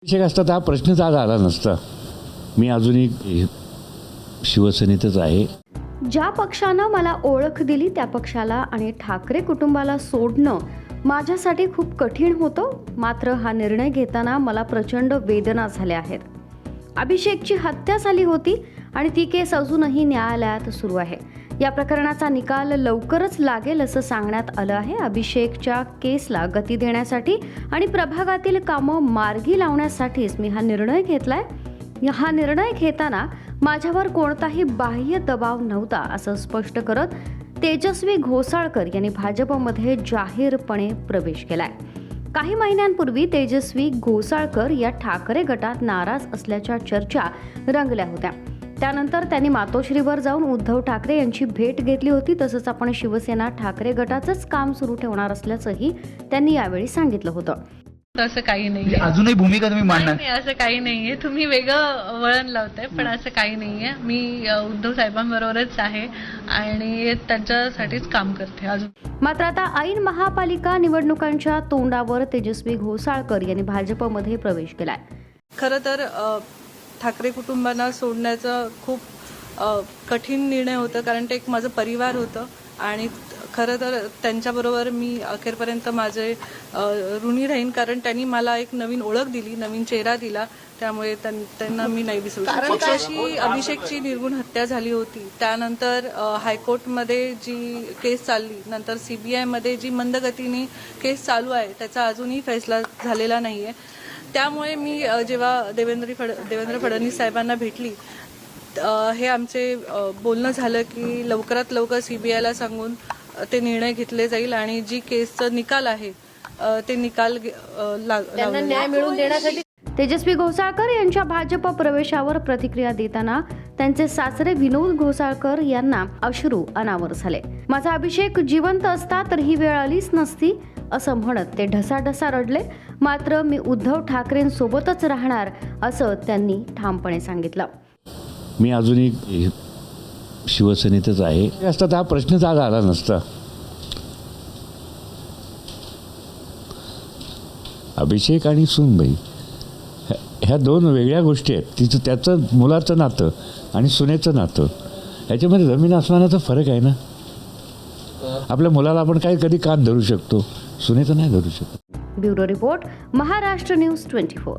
विषय असता तर हा प्रश्नच आज आला नसता. मी अजूनही शिवसेनेतच आहे. ज्या पक्षानं मला ओळख दिली त्या पक्षाला आणि ठाकरे कुटुंबाला सोडणं माझ्यासाठी खूप कठीण होतं. मात्र हा निर्णय घेताना मला प्रचंड वेदना झाल्या आहेत. अभिषेकची हत्या झाली होती आणि ती केस अजूनही न्यायालयात सुरू आहे. या प्रकरणाचा निकाल लवकरच लागेल असं सांगण्यात आलं आहे. अभिषेकच्या केसला गती देण्यासाठी आणि प्रभागातील कामं मार्गी लावण्यासाठीच मी हा निर्णय घेतलाय. हा निर्णय घेताना माझ्यावर कोणताही बाह्य दबाव नव्हता असं स्पष्ट करत तेजस्वी घोसाळकर यांनी भाजपमध्ये जाहीरपणे प्रवेश केलाय. काही महिन्यांपूर्वी तेजस्वी घोसाळकर या ठाकरे गटात नाराज असल्याच्या चर्चा रंगल्या होत्या. त्यानंतर त्यांनी मातोश्रीवर जाऊन उद्धव ठाकरे यांची भेट घेतली होती. तसंच आपण शिवसेना ठाकरे गटाचंच काम सुरू ठेवणार असल्याचंही त्यांनी यावेळी सांगितलं होतं. असं काही नाही, अजूनही भूमिका तुम्ही मांडणार? नाही, असं काही नाहीये. तुम्ही वेगळं वळण लावताय, पण असं काही नाहीये. मी उद्धव साहेबांबरोबरच आहे आणि त्यांच्यासाठीच काम करते अजून. मात्र आता ऐन महापालिका निवडणुकांच्या तोंडावर तेजस्वी घोसाळकर यांनी भाजपमध्ये प्रवेश केलाय. खरं तर ठाकरे कुटुंबांना सोडण्याचा खूप कठीण निर्णय होता, कारण ते एक माझं परिवार होतं आणि खरं तर त्यांच्याबरोबर मी अखेरपर्यंत माझे ऋणी राहीन, कारण त्यांनी मला एक नवीन ओळख दिली, नवीन चेहरा दिला. त्यामुळे त्यांना मी नाही विसरू शकत. पक्षाशी अभिषेकची निर्गुण हत्या झाली होती, त्यानंतर हायकोर्टमध्ये जी केस चालली, नंतर CBI जी मंदगतीने केस चालू आहे त्याचा अजूनही फैसला झालेला नाहीये. त्यामुळे मी जेव्हा देवेंद्र फडणवीस साहेबांना भेटली, हे आमचे बोलणं झालं की लवकरात लवकर CBIला सांगून ते निर्णय घेतले जाईल आणि जी केसचा निकाल आहे ते निकाल न्याय मिळवून देण्यासाठी. तेजस्वी घोसाळकर यांच्या भाजप प्रवेशावर प्रतिक्रिया देताना त्यांचे सासरे विनोद घोसाळकर यांना अश्रू अनावर झाले. माझा अभिषेक जिवंत असता तर ही वेळ आलीच नसती असं म्हणत ते ढसाढसा रडले. मात्र मी उद्धव ठाकरेंसोबतच राहणार असं त्यांनी ठामपणे सांगितलं. मी अजूनही शिवसेनेतच आहे. असता तर हा प्रश्नच आज आला नसता. अभिषेक आणि सूनबाई ह्या दोन वेगळ्या गोष्टी आहेत. त्याचं मुलाचं नातं आणि सुनेचं नातं ह्याच्यामध्ये जमीन आसमानाचा फरक आहे ना. आपल्या मुलाला आपण कधी कान धरू शकतो, सुनेचं नाही धरू शकत. Bureau report, Maharashtra news 24.